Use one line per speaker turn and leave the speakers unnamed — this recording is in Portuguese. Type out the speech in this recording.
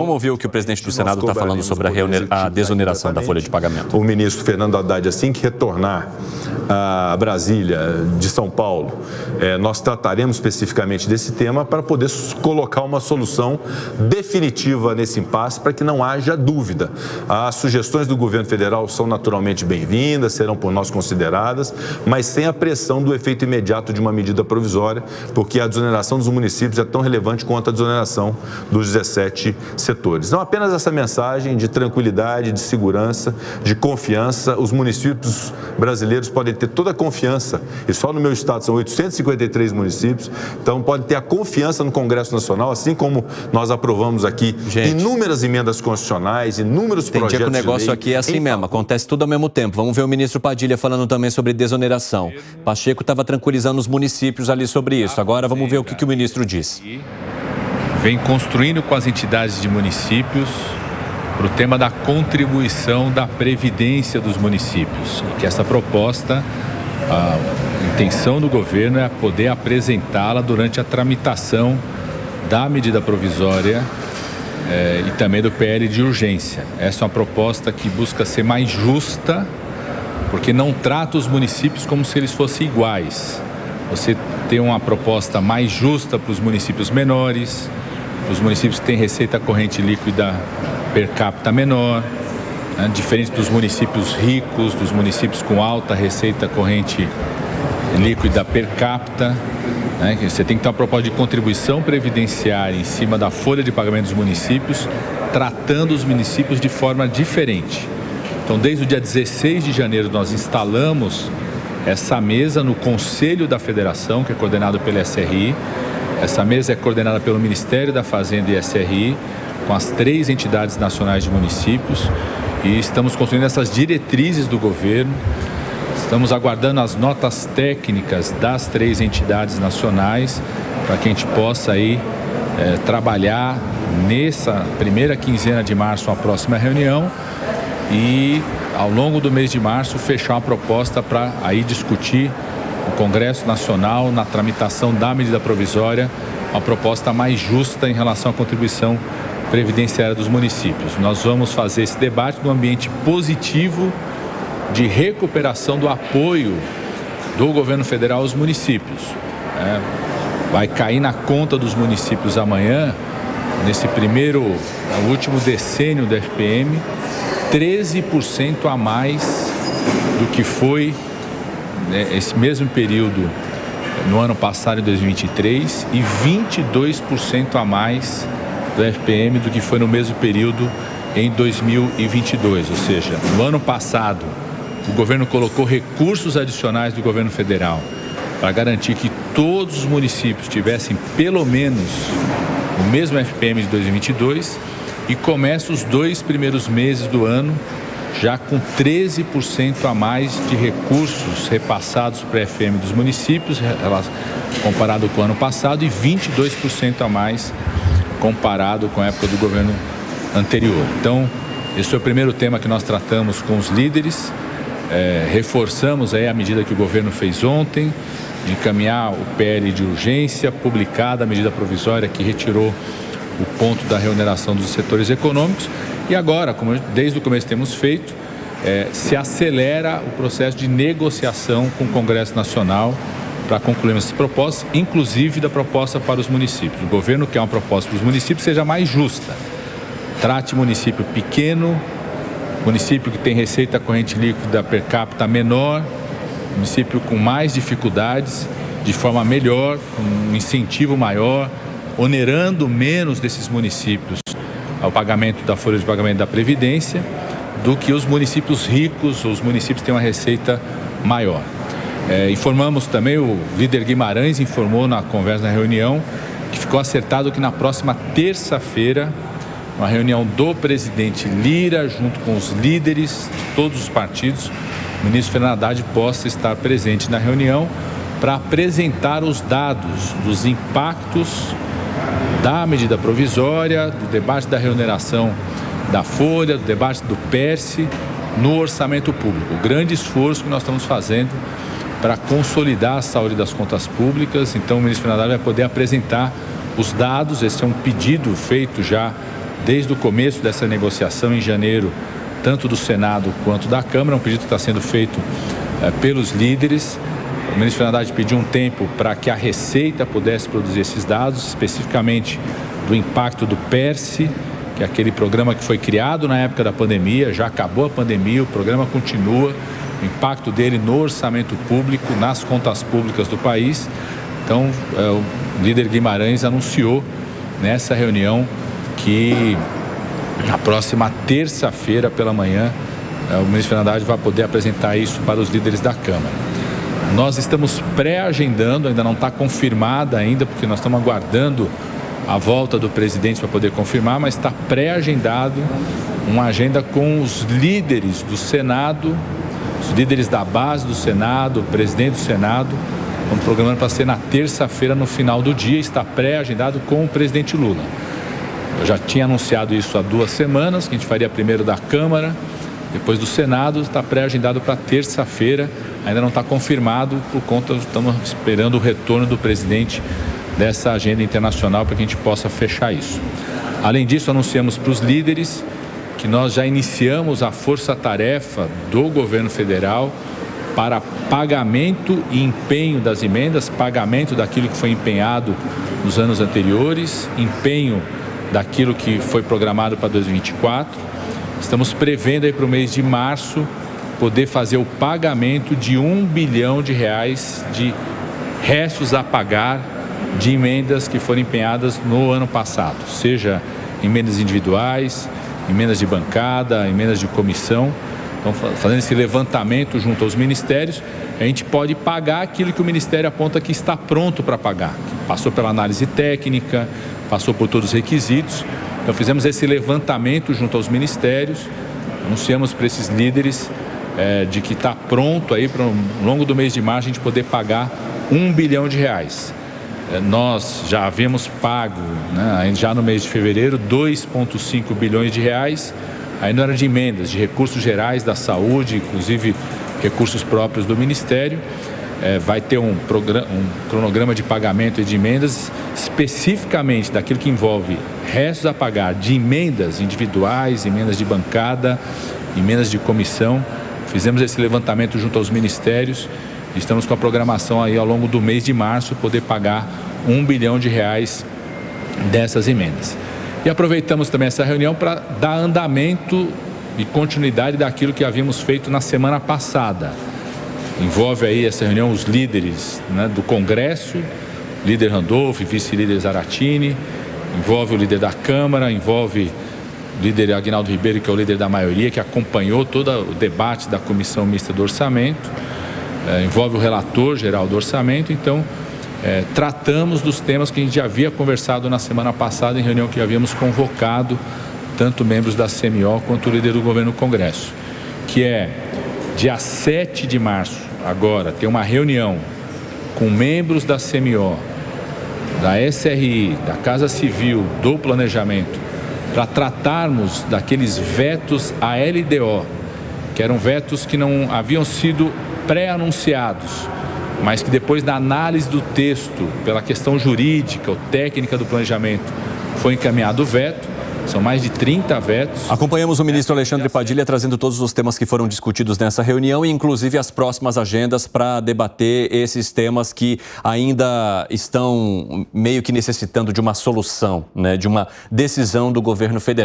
Vamos ouvir o que o presidente do Senado está falando sobre a desoneração da folha de pagamento.
O ministro Fernando Haddad, assim que retornar a Brasília, de São Paulo, nós trataremos especificamente desse tema para poder colocar uma solução definitiva nesse impasse, para que não haja dúvida. As sugestões do governo federal são naturalmente bem-vindas, serão por nós consideradas, mas sem a pressão do efeito imediato de uma medida provisória, porque a desoneração dos municípios é tão relevante quanto a desoneração dos 17 setores. Não apenas essa mensagem de tranquilidade, de segurança, de confiança. Os municípios brasileiros podem ter toda a confiança, e só no meu estado são 853 municípios, então pode ter a confiança no Congresso Nacional, assim como nós aprovamos aqui inúmeras emendas constitucionais, inúmeros projetos de lei.
Tem dia que o negócio aqui é assim mesmo, acontece tudo ao mesmo tempo. Vamos ver o ministro Padilha falando também sobre desoneração. Pacheco estava tranquilizando os municípios ali sobre isso. Agora vamos ver o que o ministro disse.
Vem construindo com as entidades de municípios para o tema da contribuição da previdência dos municípios. E que essa proposta, a intenção do governo é poder apresentá-la durante a tramitação da medida provisória e também do PL de urgência. Essa é uma proposta que busca ser mais justa, porque não trata os municípios como se eles fossem iguais. Você tem uma proposta mais justa para os municípios menores, os municípios que têm receita corrente líquida per capita menor, né, diferente dos municípios ricos, dos municípios com alta receita corrente líquida per capita. Né, você tem que ter uma proposta de contribuição previdenciária em cima da folha de pagamento dos municípios, tratando os municípios de forma diferente. Então, desde o dia 16 de janeiro, nós instalamos essa mesa no Conselho da Federação, que é coordenado pela SRI. Essa mesa é coordenada pelo Ministério da Fazenda e SRI, com as 3 entidades nacionais de municípios, e estamos construindo essas diretrizes do governo. Estamos aguardando as notas técnicas das 3 entidades nacionais para que a gente possa aí trabalhar nessa primeira quinzena de março, a próxima reunião, e ao longo do mês de março fechar uma proposta para aí discutir o Congresso Nacional, na tramitação da medida provisória, uma proposta mais justa em relação à contribuição previdenciária dos municípios. Nós vamos fazer esse debate num ambiente positivo de recuperação do apoio do governo federal aos municípios. Vai cair na conta dos municípios amanhã, nesse último decênio da FPM, 13% a mais do que foi esse mesmo período no ano passado, em 2023, e 22% a mais do FPM do que foi no mesmo período em 2022. Ou seja, no ano passado, o governo colocou recursos adicionais do governo federal para garantir que todos os municípios tivessem pelo menos o mesmo FPM de 2022, e começa os 2 primeiros meses do ano já com 13% a mais de recursos repassados para a FM dos municípios, comparado com o ano passado, e 22% a mais comparado com a época do governo anterior. Então, esse foi o primeiro tema que nós tratamos com os líderes. Reforçamos aí a medida que o governo fez ontem, de encaminhar o PL de urgência, publicada a medida provisória que retirou o ponto da reoneração dos setores econômicos. E agora, como desde o começo temos feito, se acelera o processo de negociação com o Congresso Nacional para concluir essas propostas, inclusive da proposta para os municípios. O governo quer uma proposta para os municípios que seja mais justa. Trate município pequeno, município que tem receita corrente líquida per capita menor, município com mais dificuldades, de forma melhor, com um incentivo maior, onerando menos desses municípios ao pagamento da folha de pagamento da Previdência, do que os municípios ricos, os municípios que têm uma receita maior. Informamos também, o líder Guimarães informou na conversa, na reunião, que ficou acertado que na próxima terça-feira, uma reunião do presidente Lira, junto com os líderes de todos os partidos, o ministro Fernando Haddad possa estar presente na reunião para apresentar os dados dos impactos da medida provisória, do debate da reoneração da folha, do debate do PERSE no orçamento público. O grande esforço que nós estamos fazendo para consolidar a saúde das contas públicas. Então, o ministro Fernando Haddad vai poder apresentar os dados. Esse é um pedido feito já desde o começo dessa negociação em janeiro, tanto do Senado quanto da Câmara, um pedido que está sendo feito pelos líderes. O ministro Fernando Haddad pediu um tempo para que a Receita pudesse produzir esses dados, especificamente do impacto do PERSE, que é aquele programa que foi criado na época da pandemia, já acabou a pandemia, o programa continua, o impacto dele no orçamento público, nas contas públicas do país. Então, o líder Guimarães anunciou nessa reunião que na próxima terça-feira pela manhã, o ministro Fernando Haddad vai poder apresentar isso para os líderes da Câmara. Nós estamos pré-agendando, ainda não está confirmada ainda, porque nós estamos aguardando a volta do presidente para poder confirmar, mas está pré-agendado uma agenda com os líderes do Senado, os líderes da base do Senado, o presidente do Senado, um programa para ser na terça-feira, no final do dia, está pré-agendado com o presidente Lula. Eu já tinha anunciado isso há 2 semanas, que a gente faria primeiro da Câmara, depois do Senado, está pré-agendado para terça-feira, ainda não está confirmado, por conta, estamos esperando o retorno do presidente dessa agenda internacional para que a gente possa fechar isso. Além disso, anunciamos para os líderes que nós já iniciamos a força-tarefa do governo federal para pagamento e empenho das emendas, pagamento daquilo que foi empenhado nos anos anteriores, empenho daquilo que foi programado para 2024. Estamos prevendo aí para o mês de março poder fazer o pagamento de R$1 bilhão de restos a pagar de emendas que foram empenhadas no ano passado, seja emendas individuais, emendas de bancada, emendas de comissão. Então, fazendo esse levantamento junto aos ministérios, a gente pode pagar aquilo que o Ministério aponta que está pronto para pagar. Passou pela análise técnica, passou por todos os requisitos. Então, fizemos esse levantamento junto aos ministérios, anunciamos para esses líderes de que está pronto aí para, ao longo do mês de março, a gente poder pagar R$1 bilhão. Nós já havíamos pago, né, já no mês de fevereiro, R$2,5 bilhões. Aí não era de emendas, de recursos gerais da saúde, inclusive recursos próprios do Ministério. Vai ter um cronograma de pagamento de emendas, especificamente daquilo que envolve restos a pagar de emendas individuais, emendas de bancada, emendas de comissão. Fizemos esse levantamento junto aos ministérios. Estamos com a programação aí ao longo do mês de março poder pagar R$1 bilhão dessas emendas. E aproveitamos também essa reunião para dar andamento e continuidade daquilo que havíamos feito na semana passada. Envolve aí essa reunião os líderes, né, do Congresso, líder Randolph, vice-líder Zaratini, envolve o líder da Câmara, envolve o líder Aguinaldo Ribeiro, que é o líder da maioria, que acompanhou todo o debate da Comissão Mista do Orçamento. Envolve o relator geral do orçamento. Então, tratamos dos temas que a gente já havia conversado na semana passada em reunião que havíamos convocado tanto membros da CMO quanto o líder do governo no Congresso, que é dia 7 de março, agora, tem uma reunião com membros da CMO, da SRI, da Casa Civil, do Planejamento, para tratarmos daqueles vetos à LDO, que eram vetos que não haviam sido pré-anunciados, mas que depois da análise do texto, pela questão jurídica ou técnica do planejamento, foi encaminhado o veto. São mais de 30 vetos.
Acompanhamos o ministro Alexandre Padilha trazendo todos os temas que foram discutidos nessa reunião e inclusive as próximas agendas para debater esses temas que ainda estão meio que necessitando de uma solução, né, de uma decisão do governo federal.